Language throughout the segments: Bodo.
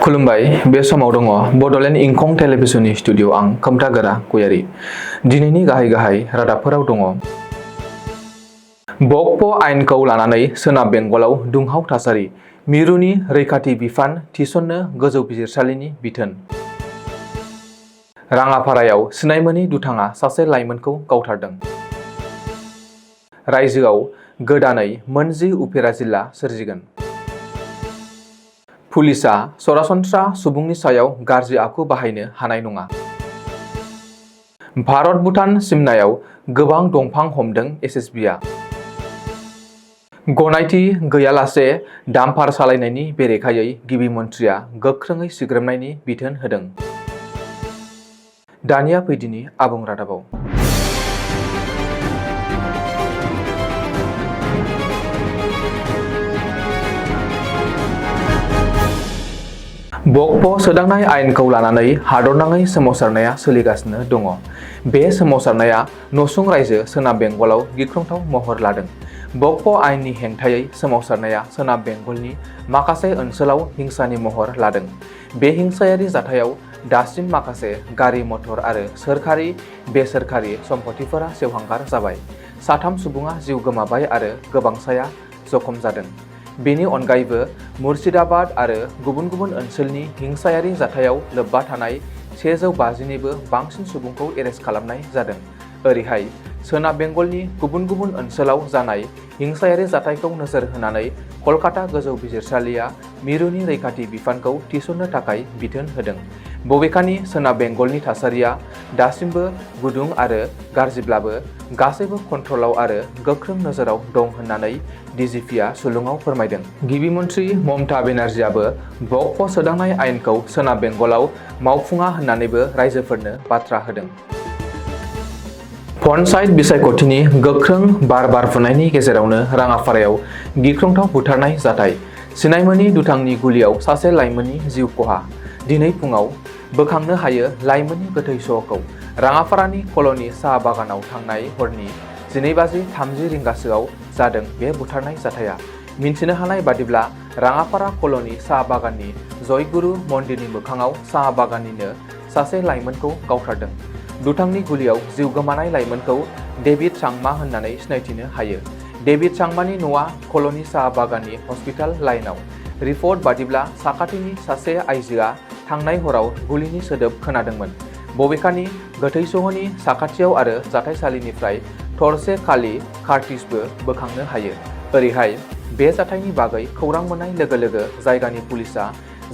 खुलुमबाय बे समाव दङ बडलेण्ड इंखं टेलिभिजननि स्टुडिअ आं खोमथागोरा गयारि। दिनैनि गाहाय रादाबफोराव दङ। बक्पो आयेनखौ लानानै सोनाब बेंगलाव दुंहाव थासारि, मिरुनि रैखाथि बिफान थिसननो गोजौ बिजिरसालिनि बिथोन। राङापारायाव सिनायमोनि दुथाङा सासे लाइमोनखौ गावथारदों। रायजोआव गोदानै मोन10 उफेरा जिल्ला सोरजिगोन। पुलिसआ सरासनस्रा सुबुंनि सायाव गाज्रि आखु बाहायनो हानाय नङा। भारत भुटान सिमनायाव गोबां दंफां हमदों एसएसबिआ। गनायथि गैयालासे डाम्पार सालायनायनि बेरेखायै गिबि मन्थ्रिया गोख्रोङै सिग्रोमनायनि बिथोन होदों। दानिया फैदिनि आबुं रादाबाव। बक्पो सोदांनाय आयेनखौ लानानै हादरनाङै सोमावसारनाया सोलिगासिनो दङ। बे सोमावसारनाया नसुं रायजो सोनाब बेंगलाव गिख्रंथाव महर लादों। बक्पो आयेननि हेंथायै सोमावसारनाया सोनाब बेंगलनि माखासे ओनसोलाव हिंसानि महर लादों। बे हिंसायारि जाथायाव दासिम माखासे गारि मटर आरो सोरखारि बेसरकारि सम्पथिफोरा सेवहांगार जाबाय। 3 सुबुङा जिउ गोमाबाय आरो गोबांसाया जखम जादों। बेनि अनगायैबो मुर्शिदाबाद आरो गुबुन गुबुन ओनसोलनि हिंसायारि जाथायाव लोब्बा थानाय 150निबो बांसिन सुबुंखौ एरेस्ट खालामनाय जादों। ओरैहाय सोनाब बेंगलनि गुबुन गुबुन ओनसोलाव जानाय हिंसायारि जाथायखौ नोजोर होनानै कलकाता गोजौ बिजिरसालिया मिरुनि रैखाथि बिफानखौ थिसननो थाखाय बिथोन होदों। बबेखानि सोनाब बेंगलनि थासारिया दासिमबो गुदुं आरो गाज्रिब्लाबो गासैबो कन्ट्रलाव आरो गोख्रों नोजोराव दं होननानै डिजिपिआ सुलुङाव फोरमायदों। गिबि मन्थ्रि ममता बेनार्जीआबो बक्पो सोदांनाय आयेनखौ सोनाब बेंगलाव मावफुङा होननानैबो रायजोफोरनो बाथ्रा होदों। पन्चायत बिसायख'थिनि गोख्रों बार बारफुनायनि गेजेरावनो राङापारायाव गिख्रंथाव बुथारनाय जाथाय, सिनायमोनि दुथांनि गुलियाव सासे लाइमोननि जिउ खहा। दिनै फुङाव बोखांनो हायो लाइमोननि गोथै सह'खौ। राङापारानि कल'नि साहा बागानाव थांनाय हरनि 12:30 रिंगासोआव जादों बे बुथारनाय जाथाया। मिन्थिनो हानाय बादिब्ला राङापारा कल'नि साहा बागाननि जयगुरु मन्दिरनि मोखाङाव साहा बागाननिनो सासे लाइमोनखौ गावथारदों। दुथांनि गुलियाव जिउ गोमानाय लाइमोनखौ डेभिड चांमा होननानै सिनायथिनो हायो। डेभिड चांमानि न'आ कल'नि साहा बागाननि हस्पिटाल लाइनआव। रिपर्ट बादिब्ला साखाथिनि सासे आइजोआ थांनाय हराव गुलिनि सोदोब खोनादोंमोन। बबेखानि गोथै सह'नि साखाथियाव आरो जाथायसालिनिफ्राय थरसे खालि कार्टिजबो बोखांनो हायो। ओरैहाय बे जाथायनि बागै खौरां मोननाय लोगो लोगो जायगानि पुलिसआ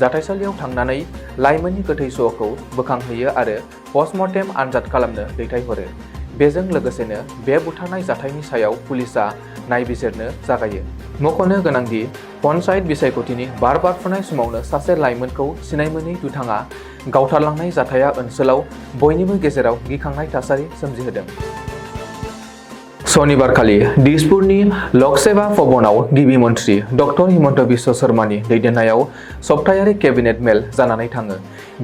जाथायसालियाव थांनानै लाइमोननि गोथै सह'खौ बोखांहैयो आरो पस्टमर्टेम आनजाद खालामनो दैथायहरो। बेजों लोगोसेनो बे बुथारनाय जाथायनि सायाव पुलिसआ नायबिजिरनो जागायो। मख'नो गोनांदि पन्चायत बिसायख'थिनि बार बारफुनाय समावनो सासे लाइमोनखौ सिनायमोनि दुथाङा गावथारलांनाय जाथाया ओनसोलाव बयनिबो गेजेराव गिखांनाय थासारि सोमजिहोदों। सनिबारखालि दिसपुरनि लकसेवा भवनाव गिबि मन्थ्रि डक्टर हिमन्त बिश्व शर्मानि दैदेननायाव सप्तायारि केबिनेट मेल जानानै थाङो।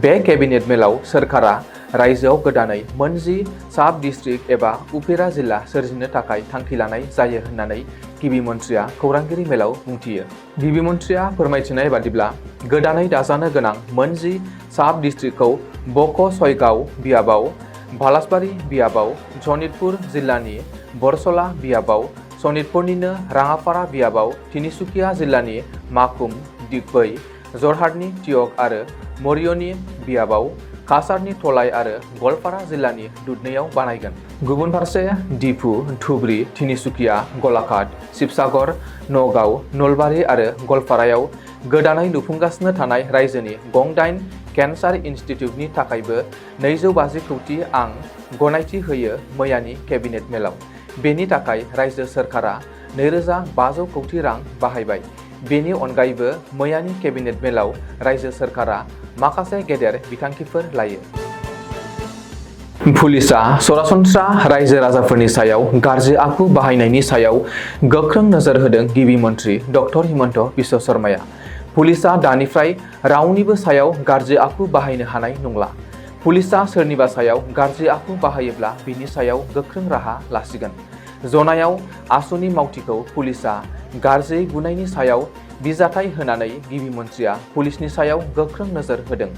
बे केबिनेट मेलाव सोरखारा रायजोआव गोदानै मोन10 साब डिस्ट्रिक्ट एबा उफेरा जिल्ला सोरजिनो थाखाय थांखि लानाय जायो होननानै गिबि मन्थ्रिया खौरांगिरि मेलाव बुंथियो। गिबि मन्थ्रिया फोरमायथिनाय बादिब्ला गोदानै दाजानो गोनां मोन10 साब डिस्ट्रिक्टखौ बक'-छयगाव बियाबाव, भालासबारि बियाबाव, सनितपुर जिल्लानि बरसला बियाबाव, सनितपुरनिनो राङापारा बियाबाव, तिनिसुकिया जिल्लानि माकुम दिगबै, जरहाटनि तियक आरो मरियनि बियाबाव, काछारनि थलाई आरो गवालपारा जिल्लानि दुधनैयाव बानायगोन। गुबुन फारसे डिफु, धुबरी, तिनिसुकिया, गलाघाट, शिबसागर, नगाव, नलबारि आरो गवालपारायाव गोदानै लुफुंगासिनो थानाय रायजोनि गं 8 केन्सार इनस्टिट्युटनि थाखायबो 250 कौटि आं गनायथि होयो मैयानि केबिनेट मेलाव। बेनि थाखाय रायजो सोरखारा 2500 कौटि रां बाहायबाय। बेनि अनगायैबो मैयानि केबिनेट मेलाव रायजो सोरखारा माखासे गेदेर बिथांखिफोर लायो। पुलिसआ सरासनस्रा रायजो राजाफोरनि सायाव गाज्रि आखु बाहायनायनि सायाव गोख्रों नोजोर होदों गिबि मन्थ्रि डक्टर हिमन्त बिश्व शर्माया। पुलिसआ दानिफ्राय रावनिबो सायाव गाज्रि आखु बाहायनो हानाय नंला। पुलिसआ सोरनिबा सायाव गाज्रि आखु बाहायोब्ला बिनि सायाव गोख्रों राहा लासिगोन। जनायाव आसुनि मावथिखौ पुलिसआ गाज्रि बुनायनि सायाव बिजाथाय होनानै गिबि मन्थ्रिया पुलिसनि सायाव गोख्रों नोजोर होदों।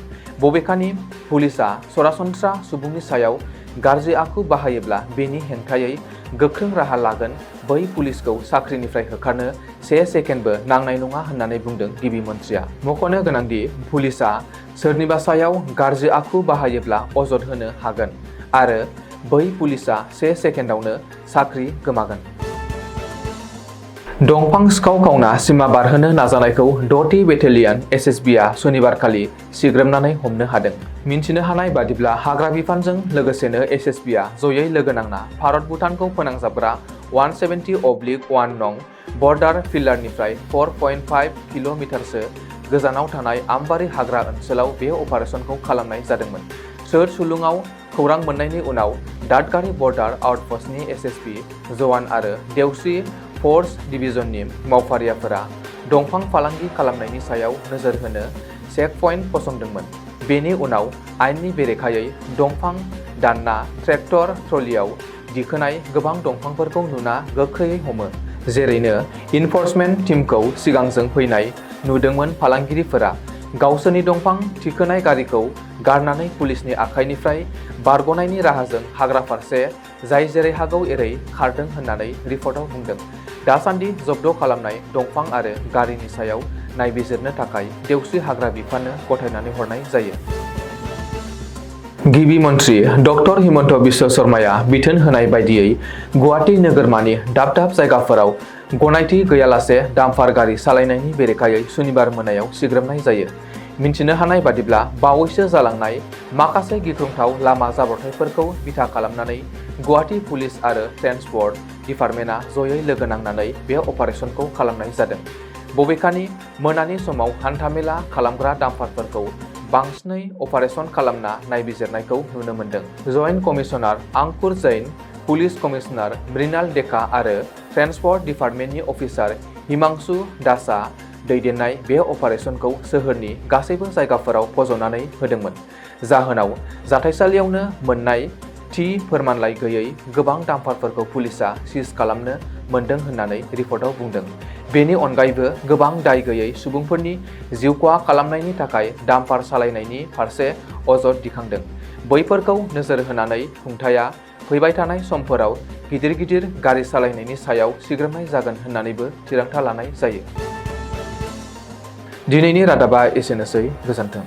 बबेखानि पुलिसआ सरासनस्रा सुबुंनि सायाव गाज्रि आखु बाहायोब्ला बेनि हेंथायै गोख्रों राहा लागोन। बै पुलिसखौ साख्रिनिफ्राय होखारनो 1 सेकेन्डबो नांनाय नङा होननानै बुंदों गिबि मन्थ्रिया। मख'नो गोनांदि पुलिसआ सोरनिबा सायाव गाज्रि आखु बाहायोब्ला अजद होनो हागोन आरो बै पुलिसआ 1 सेकेन्डआवनो साख्रि गोमागोन। दंफां सिखाव खावना सिमा बारहोनो नाजानायखौ 6थि बेटेलियन एसएसबीआ सनिबारखालि सिग्रोमनानै हमनो हादों। मिन्थिनो हानाय बादिब्ला हाग्रा बिफानजों लोगोसेनो एसएसबीआ जयै लोगो नांना भारत-भुटानखौ फोनांजाबग्रा 170/1 नं बर्डार पिलारनिफ्राय 4.5 किल'मिटारसो गोजानाव थानाय आमबारि हाग्रा ओनसोलाव बे अपारेसनखौ खालामनाय जादोंमोन। सोर सुलुङाव खौरां मोननायनि उनाव दादगारि बर्डार आउटपस्टनि एसएसबी जवान आरो देवस्रि फर्स डिभिजननि मावफारियाफोरा दंफां फालांगि खालामनायनि सायाव नोजोर होनो चेकपइन्ट फसंदोंमोन। बेनि उनाव आयेननि बेरेखायै दंफां दानना ट्रेक्टर ट्रलियाव दिखोनाय गोबां दंफांफोरखौ नुना गोख्रैयै हमो। जेरैनो इनफर्समेन्ट टीमखौ सिगांजों फैनाय नुदोंमोन फालांगिरिफोरा गावसोरनि दंफां थिखोनाय गारिखौ गारनानै पुलिसनि आखाइनिफ्राय बारग'नायनि राहाजों हाग्रा फारसे जाय जेरै हागौ एरै खारदों होननानै रिपर्टआव बुंदों। दासान्दि जब्द खालामनाय दंफां आरो गारिनि सायाव नायबिजिरनो थाखाय देवस्रि हाग्रा बिफाननो गथायनानै हरनाय जायो। गिबि मन्थ्रि डक्टर हिमन्त बिश्व शर्माया बिथोन होनाय बायदियै गुवाहाटी नोगोरमानि दाब दाब जायगाफोराव गनायथि गैयालासे डाम्पार गारि सालायनायनि बेरेखायै सुनिबार मोनायाव सिग्रोमनाय जायो। मिन्थिनो हानाय बादिब्ला बावैसो जालांनाय माखासे गिख्रंथाव लामा जाब्रबथायफोरखौ बिथा खालामनानै गुवाहाटी पुलिस आरो ट्रेन्सपर्ट डिपार्टमेन्टआ जयै लोगो नांनानै बे अपारेसनखौ खालामनाय जादों। बबेखानि मोनानि समाव हान्थामेला खालामग्रा डाम्पारफोरखौ बांसिनै अपारेसन खालामना नायबिजिरनायखौ नुनो मोन्दों। जइन्ट कमिशनार आंकुर जैन, पुलिस कमिशनार मृणाल डेका आरो ट्रेन्सपर्ट डिपार्टमेन्टनि अफिसार हिमांशु दासआ दैदेननाय बे अपारेसनखौ सोहोरनि गासैबो जायगाफोराव फज'नानै होदोंमोन। जाहोनाव जाथायसालियावनो मोननाय थि फोरमानलाइ गैयै गोबां डाम्पारफोरखौ पुलिसआ सिज खालामनो मोन्दों होननानै रिपर्टआव बुंदों। बेनि अनगायैबो गोबां दाय गैयै सुबुंफोरनि जिउ खहा खालामनायनि थाखाय डाम्पार सालायनायनि फारसे अजद दिखांदों। बैफोरखौ नोजोर होनानै खुंथायआ फैबाय थानाय समफोराव गिदिर गिदिर गारि सालायनायनि सायाव सिग्रोमनाय जागोन होननानैबो थिरांथा लानाय जायो। दिनैनि रादाबा एसेनोसै। गोजोन्थों।